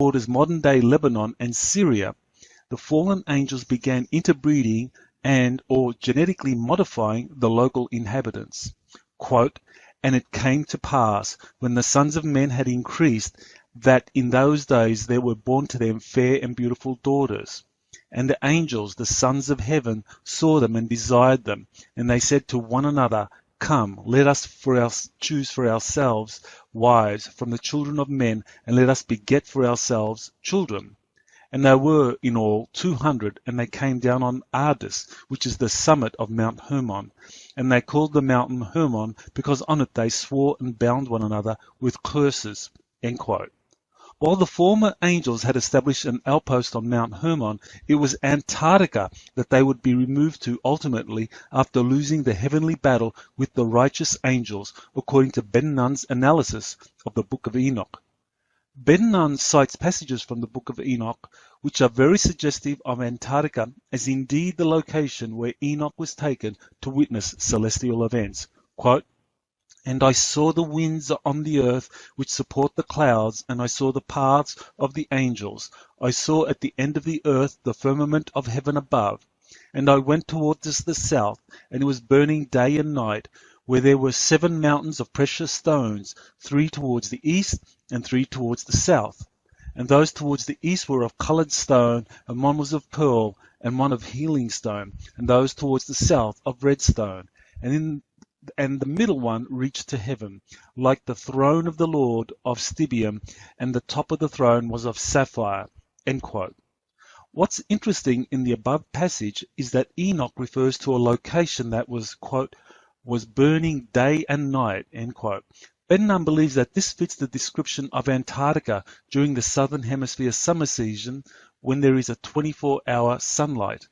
borders modern-day Lebanon and Syria, the fallen angels began interbreeding and or genetically modifying the local inhabitants. Quote, "And it came to pass, when the sons of men had increased, that in those days there were born to them fair and beautiful daughters. And the angels, the sons of heaven, saw them and desired them. And they said to one another, Come, let us choose for ourselves wives from the children of men, and let us beget for ourselves children. And they were in all 200, and they came down on Ardis, which is the summit of Mount Hermon. And they called the mountain Hermon, because on it they swore and bound one another with curses." End quote. While the former angels had established an outpost on Mount Hermon, it was Antarctica that they would be removed to ultimately after losing the heavenly battle with the righteous angels, according to Ben Nunn's analysis of the Book of Enoch. Ben Nunn cites passages from the Book of Enoch which are very suggestive of Antarctica as indeed the location where Enoch was taken to witness celestial events. Quote, "And I saw the winds on the earth which support the clouds, and I saw the paths of the angels. I saw at the end of the earth the firmament of heaven above. And I went towards the south, and it was burning day and night, where there were 7 mountains of precious stones, 3 towards the east and 3 towards the south. And those towards the east were of coloured stone, and one was of pearl, and one of healing stone, and those towards the south of red stone. And the middle one reached to heaven, like the throne of the Lord of Stibium, and the top of the throne was of sapphire." End quote. What's interesting in the above passage is that Enoch refers to a location that was, quote, "was burning day and night," end quote. Ben Nunn believes that this fits the description of Antarctica during the southern hemisphere summer season when there is a 24-hour sunlight.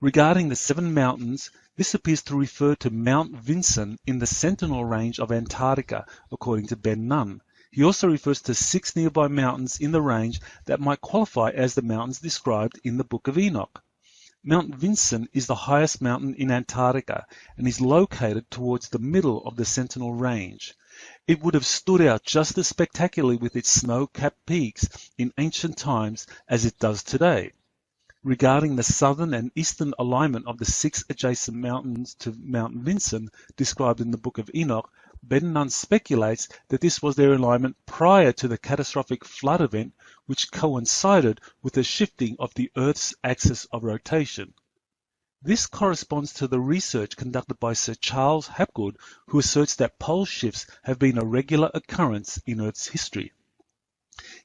Regarding the 7 mountains, this appears to refer to Mount Vinson in the Sentinel Range of Antarctica, according to Ben Nunn. He also refers to 6 nearby mountains in the range that might qualify as the mountains described in the Book of Enoch. Mount Vinson is the highest mountain in Antarctica and is located towards the middle of the Sentinel Range. It would have stood out just as spectacularly with its snow-capped peaks in ancient times as it does today. Regarding the southern and eastern alignment of the 6 adjacent mountains to Mount Vinson described in the Book of Enoch, Ben Nunn speculates that this was their alignment prior to the catastrophic flood event which coincided with the shifting of the Earth's axis of rotation. This corresponds to the research conducted by Sir Charles Hapgood, who asserts that pole shifts have been a regular occurrence in Earth's history.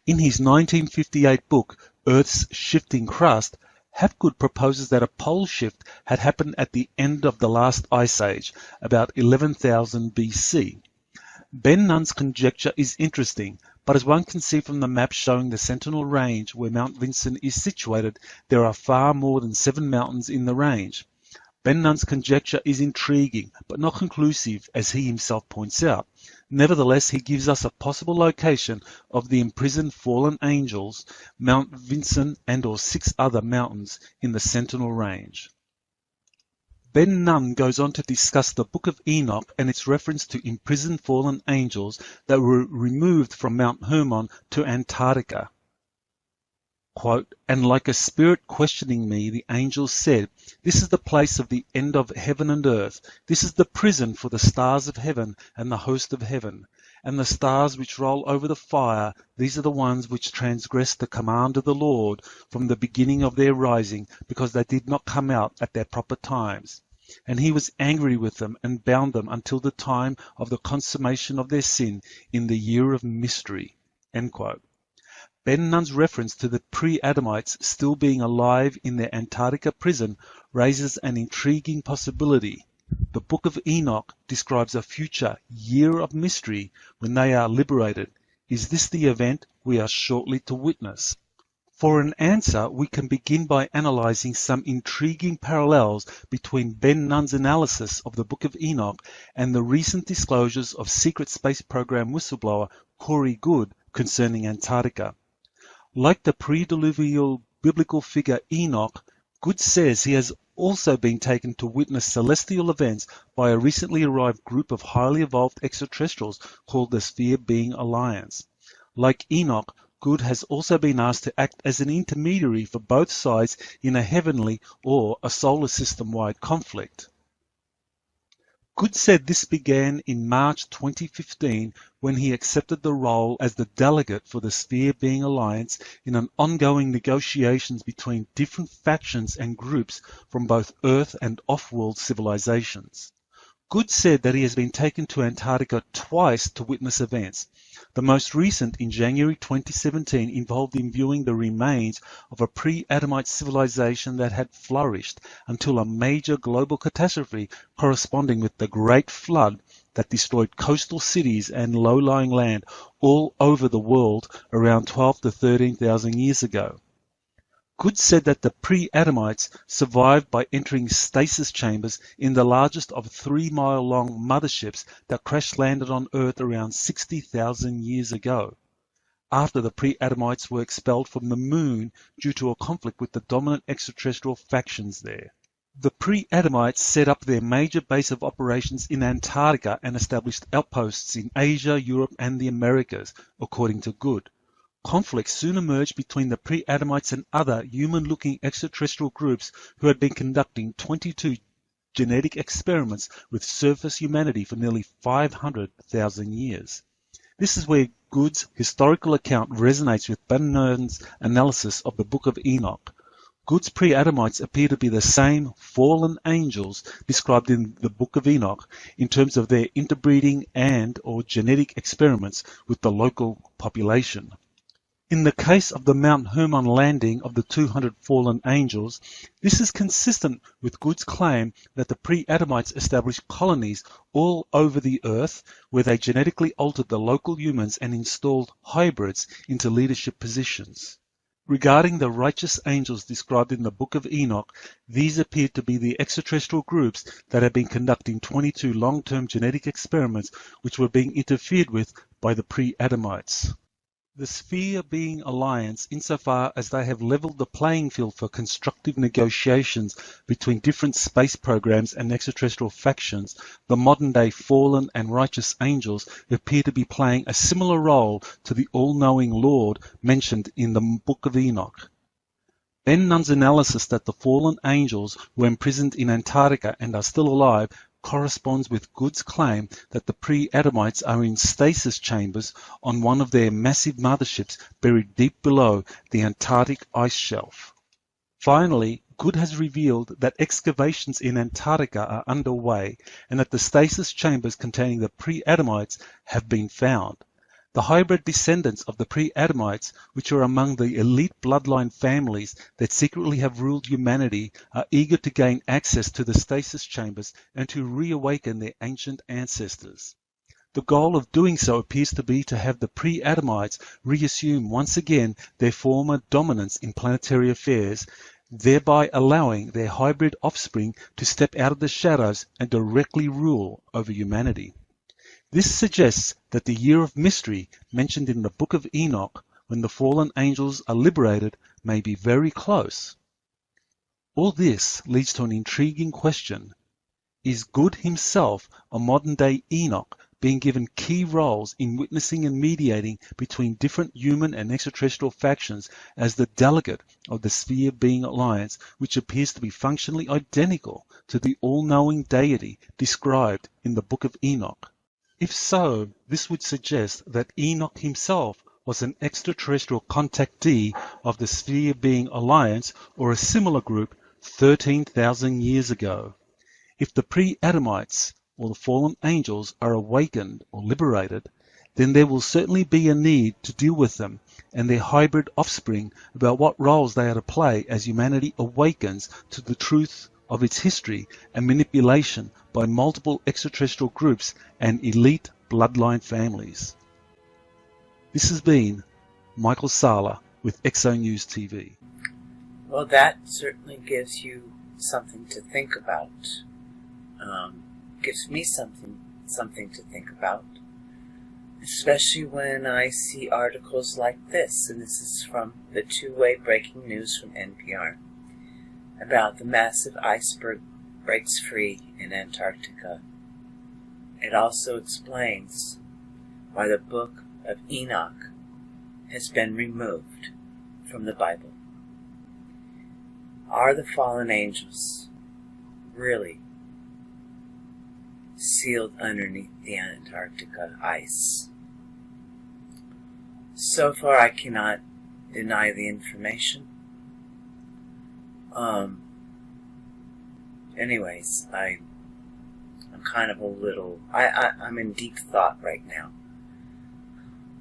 In his 1958 book, Earth's Shifting Crust, Hapgood proposes that a pole shift had happened at the end of the last ice age, about 11,000 BC. Ben Nunn's conjecture is interesting, but as one can see from the map showing the Sentinel Range where Mount Vinson is situated, there are far more than 7 mountains in the range. Ben Nunn's conjecture is intriguing, but not conclusive, as he himself points out. Nevertheless, he gives us a possible location of the imprisoned fallen angels, Mount Vinson and or 6 other mountains in the Sentinel Range. Ben Nunn goes on to discuss the Book of Enoch and its reference to imprisoned fallen angels that were removed from Mount Hermon to Antarctica. Quote, "And like a spirit questioning me, the angel said, This is the place of the end of heaven and earth. This is the prison for the stars of heaven and the host of heaven. And the stars which roll over the fire, these are the ones which transgressed the command of the Lord from the beginning of their rising, because they did not come out at their proper times. And he was angry with them and bound them until the time of the consummation of their sin in the year of mystery." End quote. Ben Nunn's reference to the pre-Adamites still being alive in their Antarctica prison raises an intriguing possibility. The Book of Enoch describes a future year of mystery when they are liberated. Is this the event we are shortly to witness? For an answer, we can begin by analyzing some intriguing parallels between Ben Nunn's analysis of the Book of Enoch and the recent disclosures of secret space program whistleblower Corey Goode concerning Antarctica. Like the pre-diluvial biblical figure Enoch, Goode says he has also been taken to witness celestial events by a recently arrived group of highly evolved extraterrestrials called the Sphere Being Alliance. Like Enoch, Good has also been asked to act as an intermediary for both sides in a heavenly or a solar system-wide conflict. Good said this began in March 2015 when he accepted the role as the delegate for the Sphere Being Alliance in an ongoing negotiations between different factions and groups from both Earth and off-world civilizations. Good said that he has been taken to Antarctica twice to witness events. The most recent, in January 2017, involved him viewing the remains of a pre-Adamite civilization that had flourished until a major global catastrophe corresponding with the Great Flood that destroyed coastal cities and low-lying land all over the world around 12 to 13,000 years ago. Good said that the pre-Adamites survived by entering stasis chambers in the largest of 3-mile-long motherships that crash-landed on Earth around 60,000 years ago, after the pre-Adamites were expelled from the Moon due to a conflict with the dominant extraterrestrial factions there. The pre-Adamites set up their major base of operations in Antarctica and established outposts in Asia, Europe, and the Americas, according to Good. Conflicts soon emerged between the pre-Adamites and other human-looking extraterrestrial groups who had been conducting 22 genetic experiments with surface humanity for nearly 500,000 years. This is where Good's historical account resonates with Bannon's analysis of the Book of Enoch. Good's pre-Adamites appear to be the same fallen angels described in the Book of Enoch in terms of their interbreeding and/or genetic experiments with the local population. In the case of the Mount Hermon landing of the 200 fallen angels, this is consistent with Good's claim that the pre-Adamites established colonies all over the Earth where they genetically altered the local humans and installed hybrids into leadership positions. Regarding the righteous angels described in the Book of Enoch, these appear to be the extraterrestrial groups that have been conducting 22 long-term genetic experiments which were being interfered with by the pre-Adamites. The Sphere Being Alliance, insofar as they have leveled the playing field for constructive negotiations between different space programs and extraterrestrial factions, the modern-day fallen and righteous angels appear to be playing a similar role to the all-knowing Lord mentioned in the Book of Enoch. Bannon's analysis that the fallen angels were imprisoned in Antarctica and are still alive corresponds with Good's claim that the pre-Adamites are in stasis chambers on one of their massive motherships buried deep below the Antarctic ice shelf. Finally, Good has revealed that excavations in Antarctica are underway and that the stasis chambers containing the pre-Adamites have been found. The hybrid descendants of the pre-Adamites, which are among the elite bloodline families that secretly have ruled humanity, are eager to gain access to the stasis chambers and to reawaken their ancient ancestors. The goal of doing so appears to be to have the pre-Adamites reassume once again their former dominance in planetary affairs, thereby allowing their hybrid offspring to step out of the shadows and directly rule over humanity. This suggests that the year of mystery mentioned in the Book of Enoch, when the fallen angels are liberated, may be very close. All this leads to an intriguing question. Is Good himself a modern-day Enoch, being given key roles in witnessing and mediating between different human and extraterrestrial factions as the delegate of the Sphere Being Alliance, which appears to be functionally identical to the all-knowing deity described in the Book of Enoch? If so, this would suggest that Enoch himself was an extraterrestrial contactee of the Sphere Being Alliance or a similar group 13,000 years ago. If the pre-Adamites or the fallen angels are awakened or liberated, then there will certainly be a need to deal with them and their hybrid offspring about what roles they are to play as humanity awakens to the truth of its history and manipulation by multiple extraterrestrial groups and elite bloodline families. This has been Michael Sala with Exo News TV. Well, that certainly gives you something to think about. Gives me something to think about, especially when I see articles like this, and this is from the two-way breaking news from NPR, about the massive iceberg breaks free in Antarctica. It also explains why the Book of Enoch has been removed from the Bible. Are the fallen angels really sealed underneath the Antarctica ice? So far, I cannot deny the information. Anyways, I'm kind of a little, I'm in deep thought right now.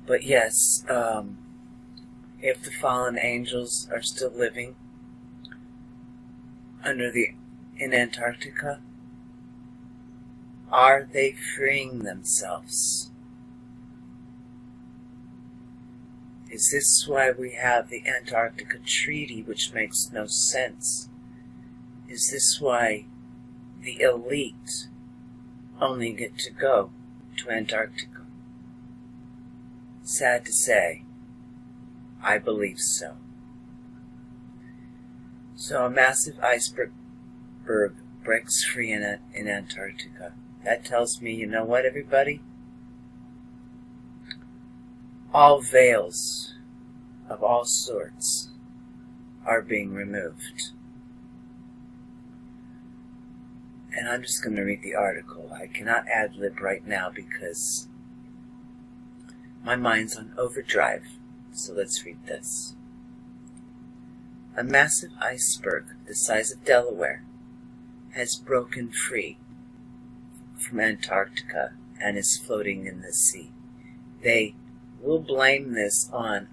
But yes, if the fallen angels are still living in Antarctica, are they freeing themselves? Is this why we have the Antarctica Treaty, which makes no sense? Is this why the elite only get to go to Antarctica? Sad to say, I believe so. So a massive iceberg breaks free in Antarctica. That tells me, you know what, everybody? All veils of all sorts are being removed. And I'm just going to read the article. I cannot ad-lib right now because my mind's on overdrive. So let's read this. A massive iceberg the size of Delaware has broken free from Antarctica and is floating in the sea. They will blame this on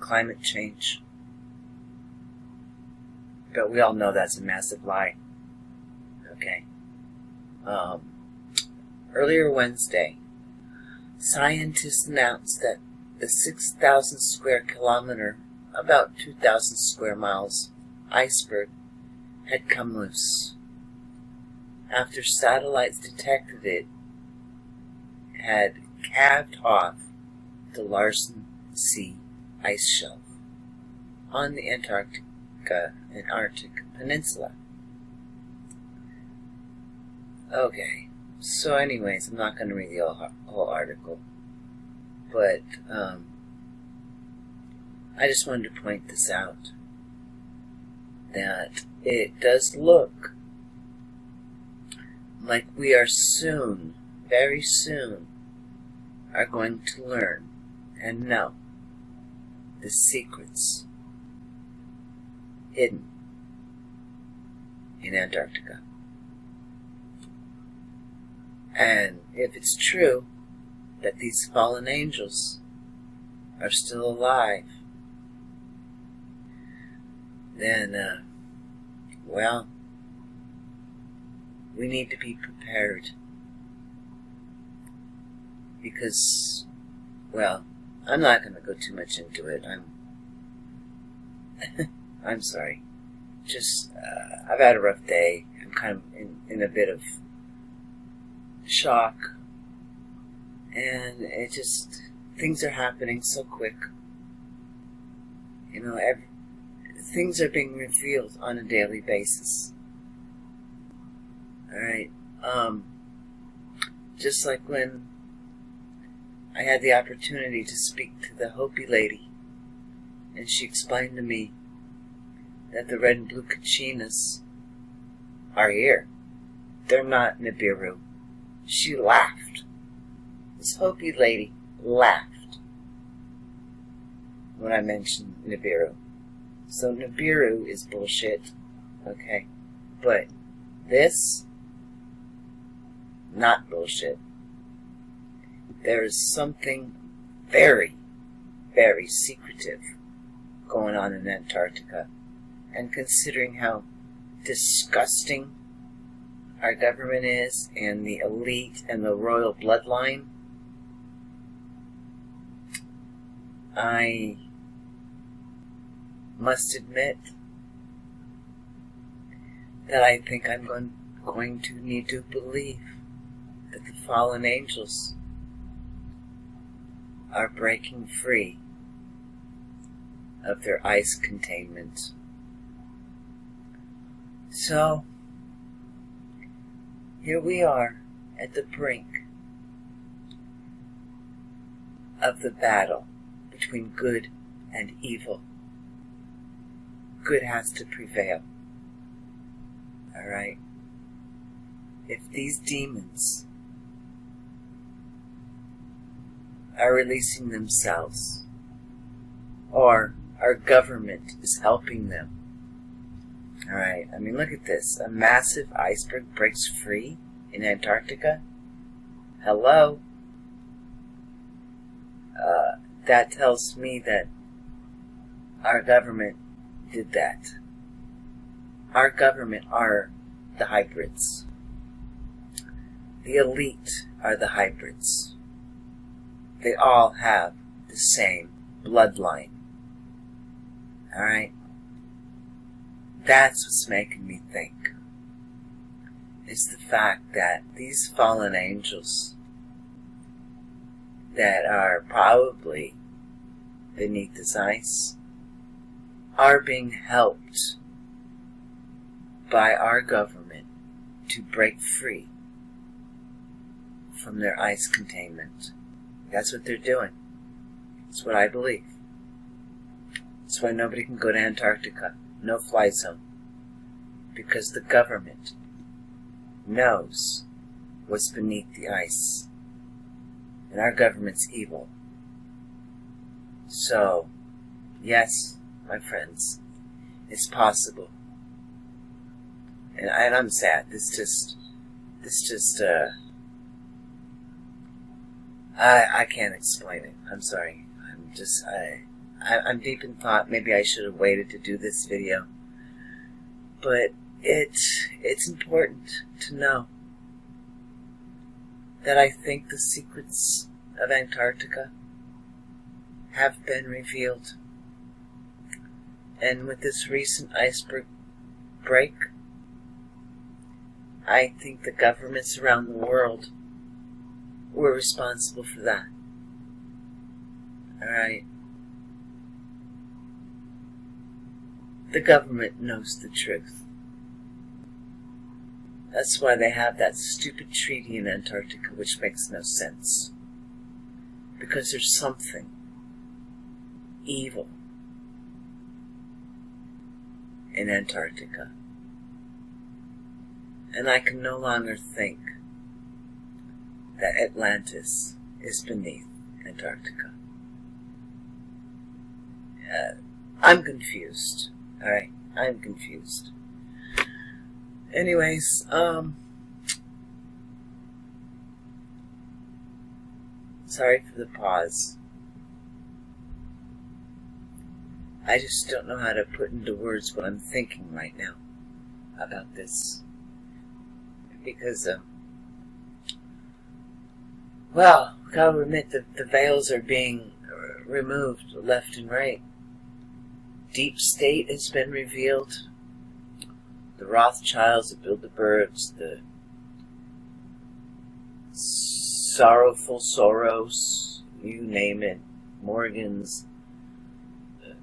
climate change. But we all know that's a massive lie. Okay. Earlier Wednesday, scientists announced that the 6,000 square kilometer, about 2,000 square miles, iceberg had come loose. After satellites detected it, had calved off the Larsen C ice shelf on the Antarctic Peninsula. Okay, so anyways, I'm not going to read the whole article, but I just wanted to point this out, that it does look like we are soon, very soon, are going to learn and know the secrets hidden in Antarctica. And if it's true that these fallen angels are still alive, then, well, we need to be prepared. Because, well, I'm not going to go too much into it. I'm sorry. Just, I've had a rough day. I'm kind of in a bit of shock. And it just, things are happening so quick. You know, things are being revealed on a daily basis. Alright, just like when I had the opportunity to speak to the Hopi lady, and she explained to me that the red and blue Kachinas are here. They're not Nibiru. She laughed. This Hopi lady laughed when I mentioned Nibiru. So Nibiru is bullshit, okay? But this, not bullshit. There is something very, very secretive going on in Antarctica. And considering how disgusting our government is, and the elite and the royal bloodline, I must admit that I think I'm going to need to believe that the fallen angels are breaking free of their ice containment. So, here we are at the brink of the battle between good and evil. Good has to prevail. Alright? If these demons are releasing themselves, or our government is helping them, alright, I mean, look at this. A massive iceberg breaks free in Antarctica. Hello? That tells me that our government did that. Our government are the hybrids. The elite are the hybrids. They all have the same bloodline. Alright? That's what's making me think. It's the fact that these fallen angels that are probably beneath this ice are being helped by our government to break free from their ice containment. That's what they're doing. That's what I believe. That's why nobody can go to Antarctica. No fly zone. Because the government knows what's beneath the ice. And our government's evil. So, yes, my friends, it's possible. And I'm sad. I can't explain it. I'm sorry. I'm deep in thought. Maybe I should have waited to do this video. But it's important to know that I think the secrets of Antarctica have been revealed. And with this recent iceberg break, I think the governments around the world were responsible for that. Alright? The government knows the truth. That's why they have that stupid treaty in Antarctica, which makes no sense. Because there's something evil in Antarctica. And I can no longer think that Atlantis is beneath Antarctica. I'm confused. Alright? I'm confused. Anyways, sorry for the pause. I just don't know how to put into words what I'm thinking right now about this. Because, well, gotta admit that the veils are being removed left and right. Deep state has been revealed. The Rothschilds, the Bilderbergs, the sorrowful Soros, you name it, Morgans,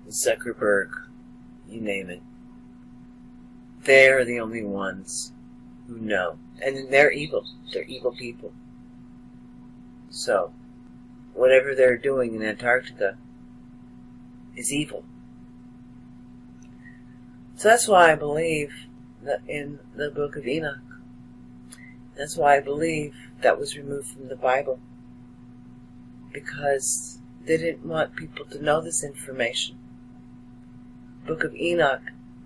Zuckerberg, you name it. They're the only ones who know. And they're evil. They're evil people. So, whatever they're doing in Antarctica is evil. So that's why I believe that in the book of Enoch. That's why I believe that was removed from the Bible. Because they didn't want people to know this information. The book of Enoch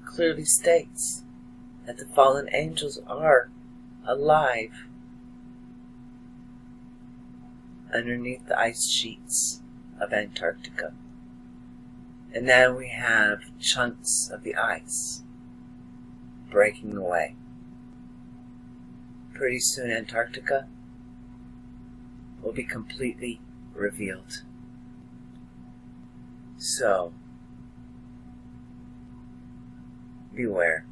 clearly states that the fallen angels are alive underneath the ice sheets of Antarctica. And now we have chunks of the ice breaking away. Pretty soon Antarctica will be completely revealed. So, beware.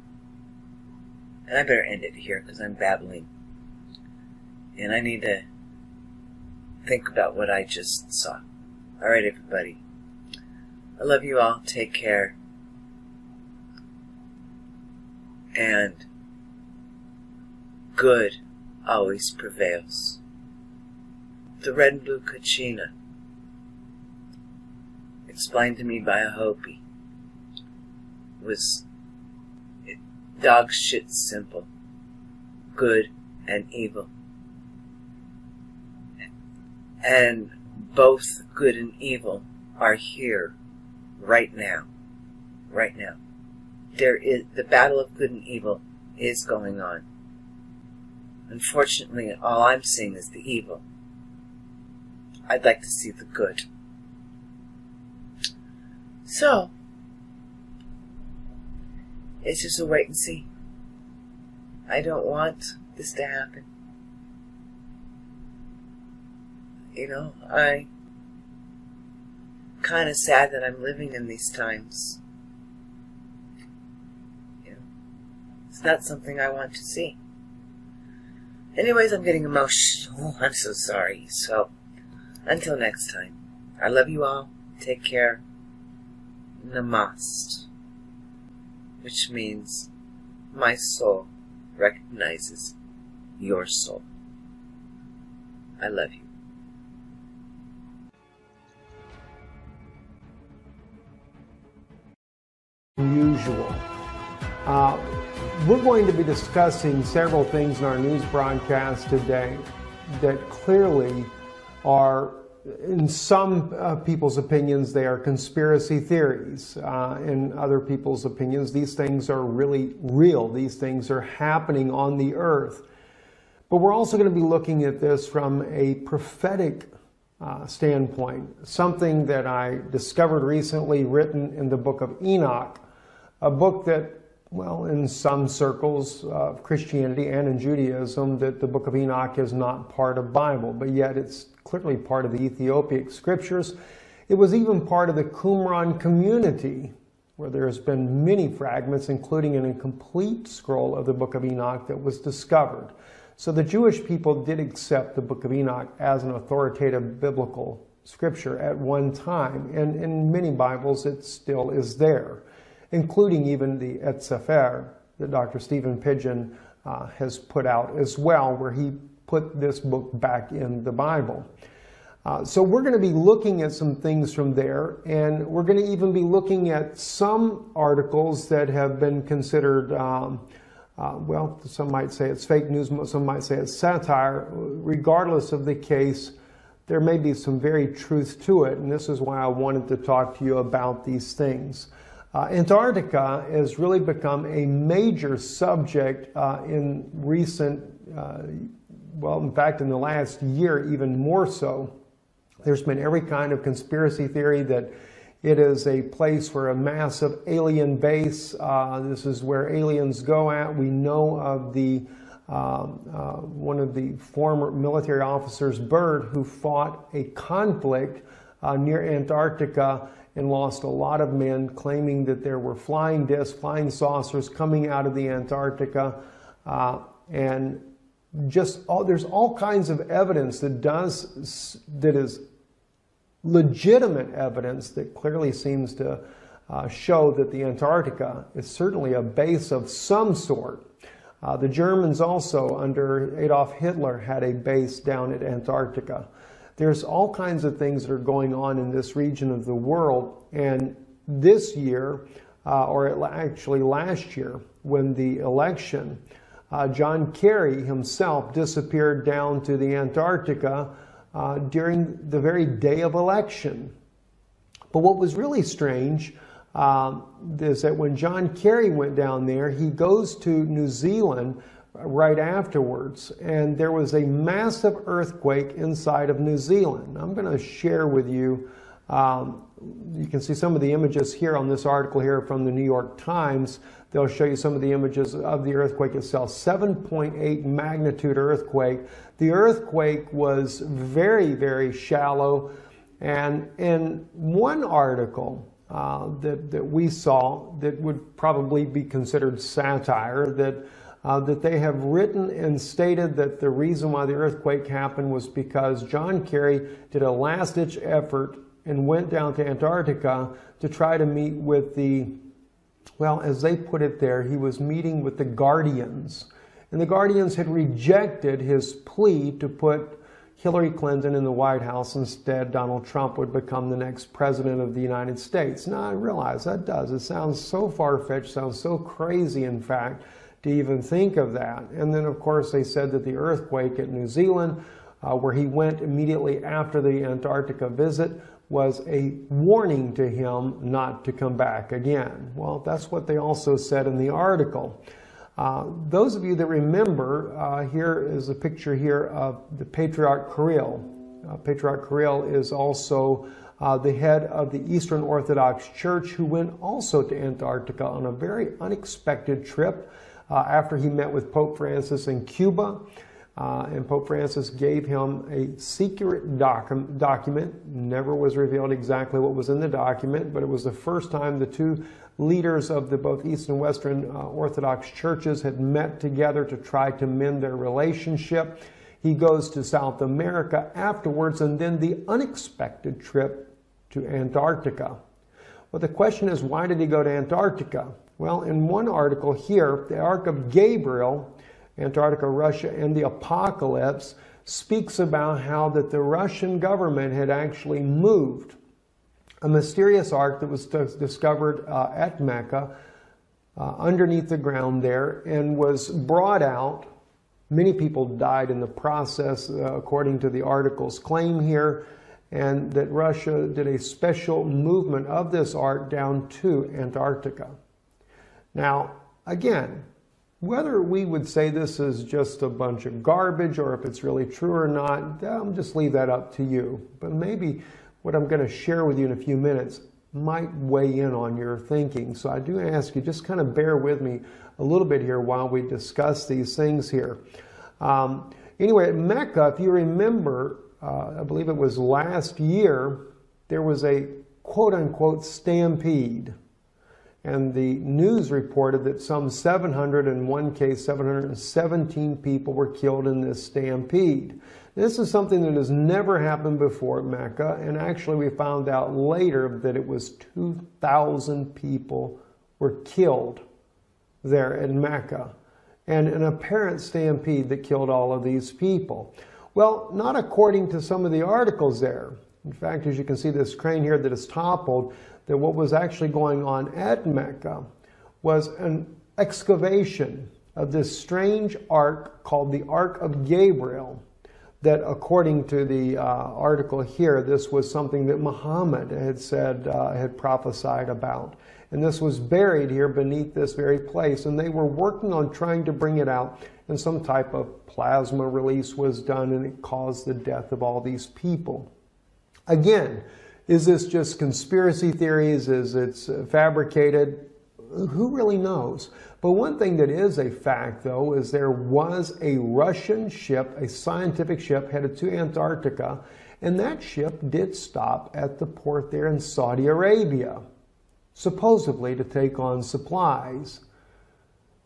And I better end it here because I'm babbling. And I need to think about what I just saw. Alright, everybody. I love you all. Take care. And good always prevails. The red and blue kachina explained to me by a Hopi, was dog shit simple. Good and evil. And both good and evil are here right now. Right now. The battle of good and evil is going on. Unfortunately, all I'm seeing is the evil. I'd like to see the good. So, it's just a wait and see. I don't want this to happen. You know, I'm kind of sad that I'm living in these times. You know, it's not something I want to see. Anyways, I'm getting emotional. I'm so sorry. So, until next time, I love you all. Take care. Namaste. Which means my soul recognizes your soul. I love you. Usual. We're going to be discussing several things in our news broadcast today that clearly are, in some people's opinions, they are conspiracy theories. In other people's opinions, these things are really real. These things are happening on the earth. But we're also going to be looking at this from a prophetic standpoint, something that I discovered recently written in the book of Enoch, a book that, well, in some circles of Christianity and in Judaism, that the book of Enoch is not part of the Bible, but yet it's clearly part of the Ethiopic scriptures. It was even part of the Qumran community, where there's been many fragments, including an incomplete scroll of the book of Enoch that was discovered. So the Jewish people did accept the book of Enoch as an authoritative biblical scripture at one time, and in many Bibles it still is there, including even the Et Sefer that Dr. Stephen Pidgeon has put out as well, where he put this book back in the Bible. So we're going to be looking at some things from there, and we're going to even be looking at some articles that have been considered, well, some might say it's fake news, some might say it's satire. Regardless of the case, there may be some very truth to it, and this is why I wanted to talk to you about these things. Antarctica has really become a major subject in recent, well, in fact, in the last year, even more so. There's been every kind of conspiracy theory that it is a place for a massive alien base. This is where aliens go at. We know of the one of the former military officers, Byrd, who fought a conflict near Antarctica and lost a lot of men, claiming that there were flying discs, flying saucers coming out of the Antarctica, and just there's all kinds of evidence that is legitimate evidence that clearly seems to show that the Antarctica is certainly a base of some sort. The Germans also, under Adolf Hitler, had a base down at Antarctica. There's all kinds of things that are going on in this region of the world, and this year, or actually last year, when the election, John Kerry himself disappeared down to the Antarctica during the very day of election. But what was really strange is that when John Kerry went down there, he goes to New Zealand right afterwards, and there was a massive earthquake inside of New Zealand. I'm going to share with you, you can see some of the images here on this article here from the New York Times. They'll show you some of the images of the earthquake itself. 7.8 magnitude earthquake. The earthquake was very, very shallow, and in one article that we saw that would probably be considered satire, that they have written and stated that the reason why the earthquake happened was because John Kerry did a last-ditch effort and went down to Antarctica to try to meet with the, well, as they put it there, he was meeting with the Guardians. And the Guardians had rejected his plea to put Hillary Clinton in the White House. Instead, Donald Trump would become the next president of the United States. Now, I realize that does. It sounds so far-fetched, sounds so crazy, in fact, to even think of that. And then, of course, they said that the earthquake at New Zealand, where he went immediately after the Antarctica visit, was a warning to him not to come back again. Well, that's what they also said in the article. Those of you that remember, here is a picture here of the Patriarch Kirill. Patriarch Kirill is also the head of the Eastern Orthodox Church, who went also to Antarctica on a very unexpected trip after he met with Pope Francis in Cuba. And Pope Francis gave him a secret document. Never was revealed exactly what was in the document, but it was the first time the two leaders of the both East and Western Orthodox churches had met together to try to mend their relationship. He goes to South America afterwards, and then the unexpected trip to Antarctica. Well, the question is, why did he go to Antarctica? Well, in one article here, the Ark of Gabriel, Antarctica, Russia, and the Apocalypse, speaks about how that the Russian government had actually moved a mysterious ark that was discovered at Mecca underneath the ground there and was brought out. Many people died in the process, according to the article's claim here, and that Russia did a special movement of this ark down to Antarctica. Now, again, whether we would say this is just a bunch of garbage or if it's really true or not, I'll just leave that up to you. But maybe what I'm going to share with you in a few minutes might weigh in on your thinking. So I do ask you, just kind of bear with me a little bit here while we discuss these things here. Anyway, at Mecca, if you remember, I believe it was last year, there was a quote-unquote stampede. And the news reported that some 700, in one case 717 people were killed in this stampede. This is something that has never happened before at Mecca, and actually we found out later that it was 2,000 people were killed there in Mecca, and an apparent stampede that killed all of these people. Well, not according to some of the articles there. In fact, as you can see this crane here that is toppled, that what was actually going on at Mecca was an excavation of this strange ark called the Ark of Gabriel, that according to the article here, this was something that Muhammad had said, had prophesied about. And this was buried here beneath this very place, and they were working on trying to bring it out, and some type of plasma release was done, and it caused the death of all these people. Again, is this just conspiracy theories? Is it fabricated? Who really knows? But one thing that is a fact, though, is there was a Russian ship, a scientific ship, headed to Antarctica, and that ship did stop at the port there in Saudi Arabia, supposedly to take on supplies.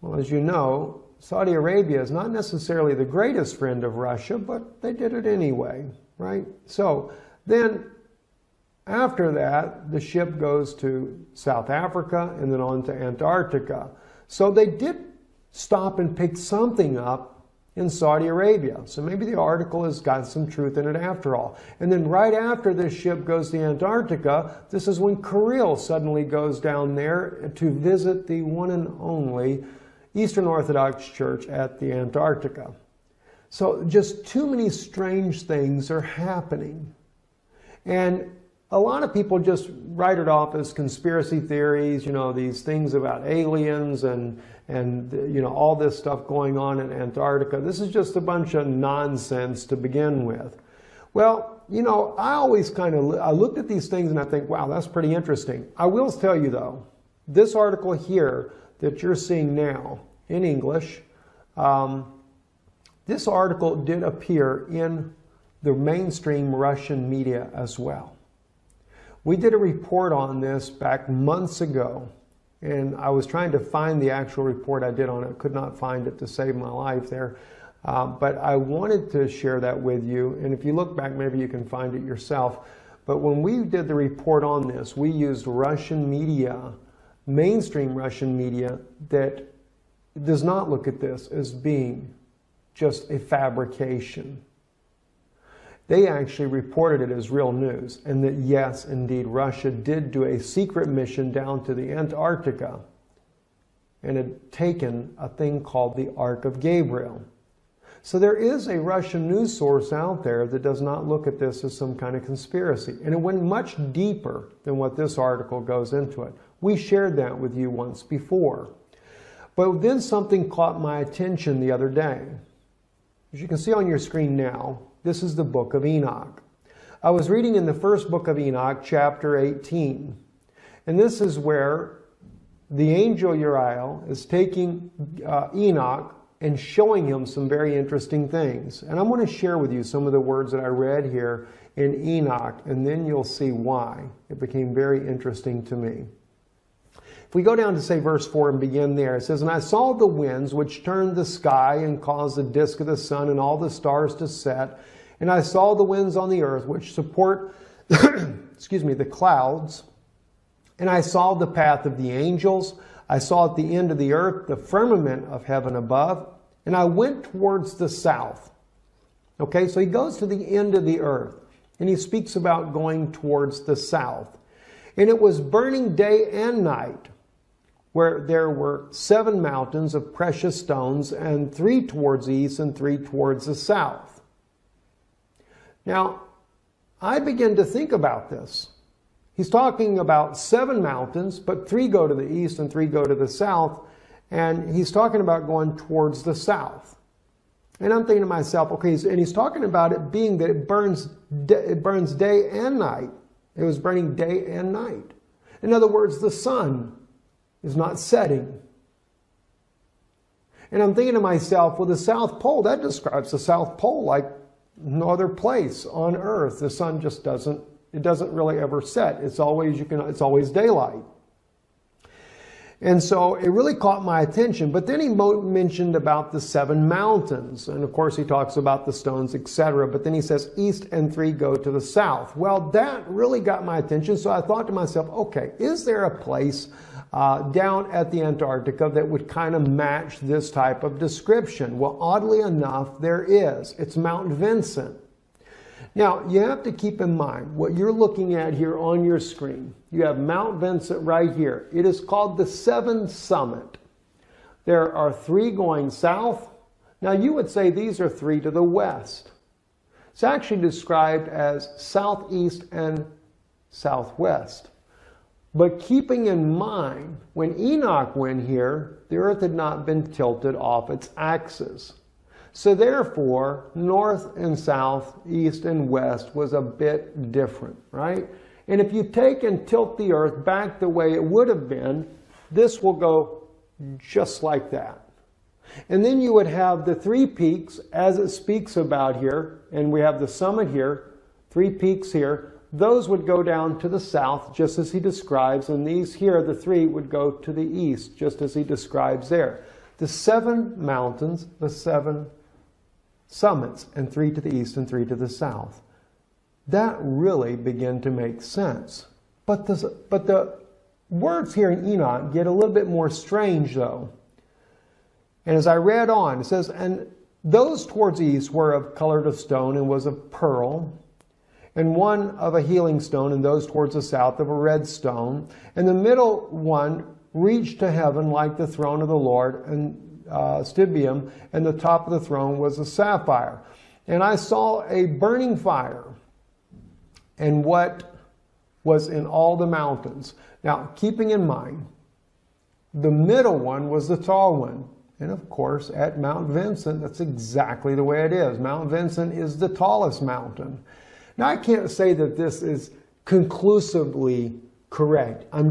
Well, as you know, Saudi Arabia is not necessarily the greatest friend of Russia, but they did it anyway, right? So then, after that, the ship goes to South Africa and then on to Antarctica. So they did stop and pick something up in Saudi Arabia. So maybe the article has got some truth in it after all. And then right after this ship goes to Antarctica, this is when Kirill suddenly goes down there to visit the one and only Eastern Orthodox Church at the Antarctica. So just too many strange things are happening. And a lot of people just write it off as conspiracy theories, you know, these things about aliens and you know, all this stuff going on in Antarctica. This is just a bunch of nonsense to begin with. Well, you know, I always I looked at these things and I think, wow, that's pretty interesting. I will tell you though, this article here that you're seeing now in English, this article did appear in the mainstream Russian media as well. We did a report on this back months ago, and I was trying to find the actual report I did on it. Could not find it to save my life there. But I wanted to share that with you, and if you look back, maybe you can find it yourself. But when we did the report on this, we used Russian media, mainstream Russian media, that does not look at this as being just a fabrication. they actually reported it as real news, and that yes, indeed, Russia did do a secret mission down to the Antarctica and had taken a thing called the Ark of Gabriel. So there is a Russian news source out there that does not look at this as some kind of conspiracy. And it went much deeper than what this article goes into it. We shared that with you once before. But then something caught my attention the other day. As you can see on your screen now, this is the book of Enoch. I was reading in the first book of Enoch, chapter 18. And this is where the angel Uriel is taking Enoch and showing him some very interesting things. And I'm going to share with you some of the words that I read here in Enoch, and then you'll see why it became very interesting to me. If we go down to, say, verse 4 and begin there, it says, "And I saw the winds which turned the sky and caused the disk of the sun and all the stars to set. And I saw the winds on the earth which support the clouds. And I saw the path of the angels. I saw at the end of the earth the firmament of heaven above. And I went towards the south." Okay, so he goes to the end of the earth. And he speaks about going towards the south. "And it was burning day and night, where there were 7 mountains of precious stones, and 3 towards the east and 3 towards the south." Now, I begin to think about this. He's talking about 7 mountains, but 3 go to the east and 3 go to the south. And he's talking about going towards the south. And I'm thinking to myself, okay, and he's talking about it being that it burns day and night. It was burning day and night. In other words, the sun is not setting. And I'm thinking to myself, well, the South Pole, that describes the South Pole like no other place on Earth. The sun just doesn't really ever set. It's always daylight. And so it really caught my attention. But then he mentioned about the 7 mountains. And of course he talks about the stones, etc. But then he says east and 3 go to the south. Well, that really got my attention. So I thought to myself, okay, is there a place down at the Antarctica that would kind of match this type of description? Well, oddly enough, there is. It's Mount Vincent. Now, you have to keep in mind what you're looking at here on your screen. You have Mount Vincent right here. It is called the 7th summit. There are 3 going south. Now, you would say these are 3 to the west. It's actually described as southeast and southwest. But keeping in mind, when Enoch went here, the earth had not been tilted off its axis. So therefore, north and south, east and west was a bit different, right? And if you take and tilt the earth back the way it would have been, this will go just like that. And then you would have the 3 peaks, as it speaks about here, and we have the summit here, 3 peaks here. Those would go down to the south, just as he describes, and these here, the 3, would go to the east, just as he describes there. The 7 mountains, the 7 summits, and 3 to the east and 3 to the south. That really began to make sense. But the words here in Enoch get a little bit more strange, though. And as I read on, it says, "And those towards the east were of colored of stone, and was of pearl, and one of a healing stone, and those towards the south of a red stone. And the middle one reached to heaven like the throne of the Lord, and stibium, and the top of the throne was a sapphire. And I saw a burning fire, and what was in all the mountains." Now, keeping in mind, the middle one was the tall one. And of course, at Mount Vincent, that's exactly the way it is. Mount Vincent is the tallest mountain. Now, I can't say that this is conclusively correct. I'm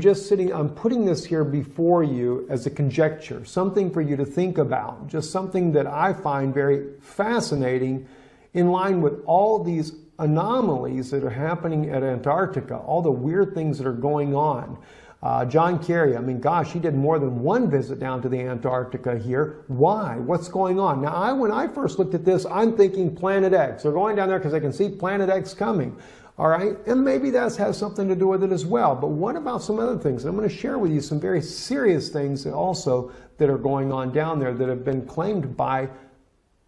putting this here before you as a conjecture, something for you to think about, just something that I find very fascinating in line with all these anomalies that are happening at Antarctica, all the weird things that are going on. John Kerry, I mean, gosh, he did more than 1 visit down to the Antarctica here. Why? What's going on? Now, when I first looked at this, I'm thinking Planet X. They're going down there because they can see Planet X coming. All right, and maybe that has something to do with it as well. But what about some other things? I'm going to share with you some very serious things also that are going on down there that have been claimed by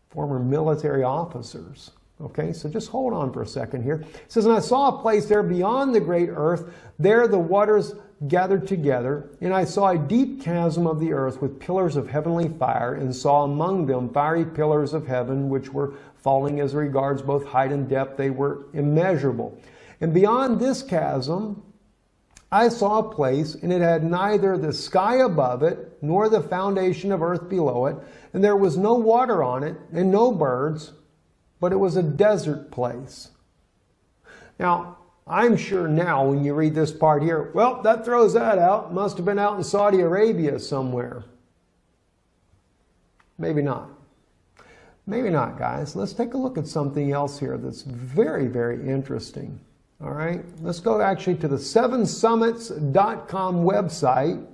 former military officers. Okay, so just hold on for a second here. It says, and I saw a place there beyond the great earth. There the waters gathered together, and I saw a deep chasm of the earth with pillars of heavenly fire, and saw among them fiery pillars of heaven, which were falling as regards both height and depth. They were immeasurable. And beyond this chasm, I saw a place, and it had neither the sky above it, nor the foundation of earth below it, and there was no water on it, and no birds, but it was a desert place. Now, I'm sure now when you read this part here, well, that throws that out. Must have been out in Saudi Arabia somewhere. Maybe not. Maybe not, guys. Let's take a look at something else here that's very, very interesting. All right, let's go actually to the 7summits.com website.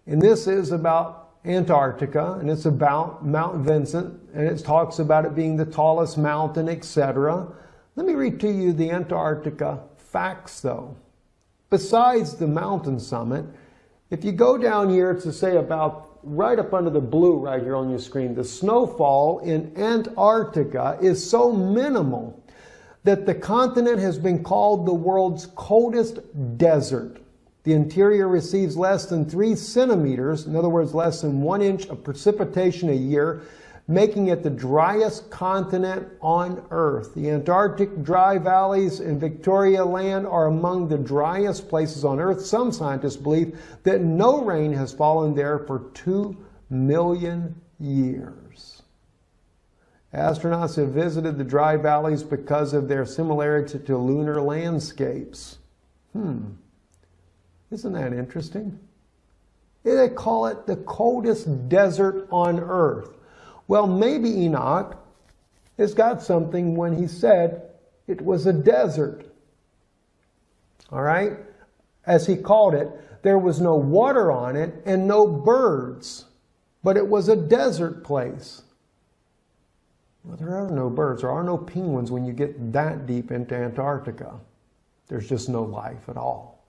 And this is about Antarctica, and it's about Mount Vincent, and it talks about it being the tallest mountain, etc. Let me read to you the Antarctica facts, though. Besides the mountain summit, if you go down here to say about right up under the blue right here on your screen, the snowfall in Antarctica is so minimal that the continent has been called the world's coldest desert. The interior receives less than 3 centimeters, in other words, less than 1 inch of precipitation a year, making it the driest continent on Earth. The Antarctic dry valleys in Victoria Land are among the driest places on Earth. Some scientists believe that no rain has fallen there for 2 million years. Astronauts have visited the dry valleys because of their similarity to lunar landscapes. Isn't that interesting? They call it the coldest desert on Earth. Well, maybe Enoch has got something when he said it was a desert. All right? As he called it, there was no water on it and no birds, but it was a desert place. Well, there are no birds. There are no penguins when you get that deep into Antarctica. There's just no life at all.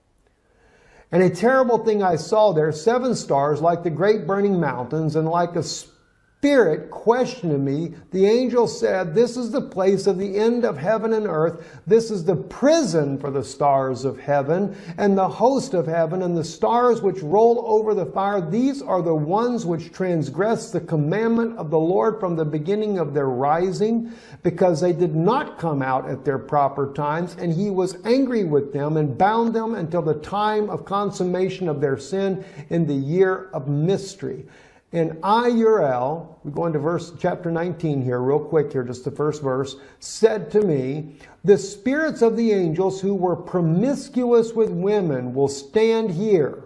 And a terrible thing I saw there, 7 stars like the great burning mountains, and like a spirit questioned me. The angel said, this is the place of the end of heaven and earth. This is the prison for the stars of heaven and the host of heaven, and the stars which roll over the fire. These are the ones which transgress the commandment of the Lord from the beginning of their rising, because they did not come out at their proper times. And he was angry with them and bound them until the time of consummation of their sin in the year of mystery. And I, Uriel, we go into chapter 19 here, real quick here, just the first verse, said to me, the spirits of the angels who were promiscuous with women will stand here,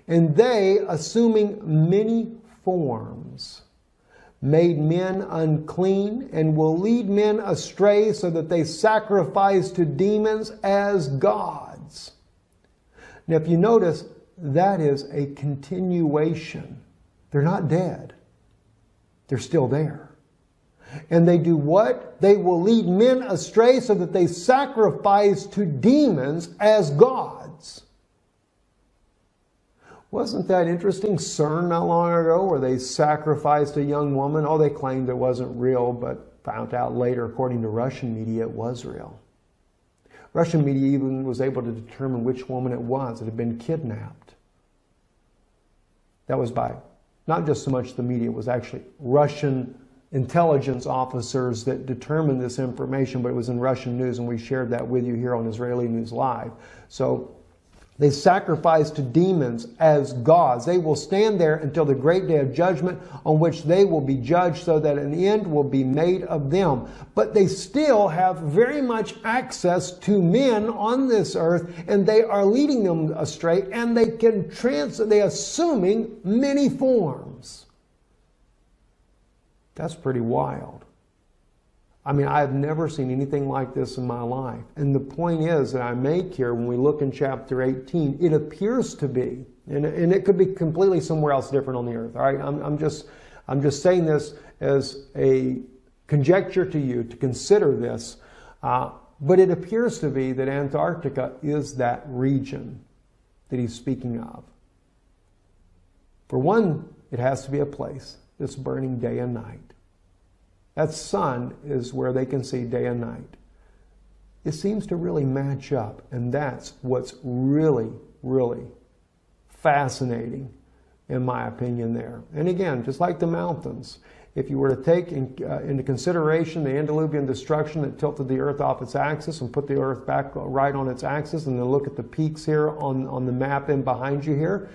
and they, assuming many forms, made men unclean, and will lead men astray, so that they sacrifice to demons as gods. Now, if you notice, that is a continuation. They're not dead. They're still there. And they do what? They will lead men astray, so that they sacrifice to demons as gods. Wasn't that interesting? CERN not long ago, where they sacrificed a young woman. Oh, they claimed it wasn't real, but found out later, according to Russian media, it was real. Russian media even was able to determine which woman it was that had been kidnapped. That was by not just so much the media, it was actually Russian intelligence officers that determined this information, but it was in Russian news, and we shared that with you here on Israeli News Live. So they sacrifice to demons as gods. They will stand there until the great day of judgment, on which they will be judged, so that an end will be made of them. But they still have very much access to men on this earth, and they are leading them astray, and they can they assuming many forms. That's pretty wild. I mean, I've never seen anything like this in my life. And the point is that I make here, when we look in chapter 18, it appears to be, and it could be completely somewhere else different on the earth. All right, I'm just saying this as a conjecture to you to consider this. But it appears to be that Antarctica is that region that he's speaking of. For one, it has to be a place that's burning day and night. That sun is where they can see day and night. It seems to really match up, and that's what's really, really fascinating, in my opinion, there. And again, just like the mountains, if you were to take into consideration the antediluvian destruction that tilted the Earth off its axis and put the Earth back right on its axis, and then look at the peaks here on the map in behind you here,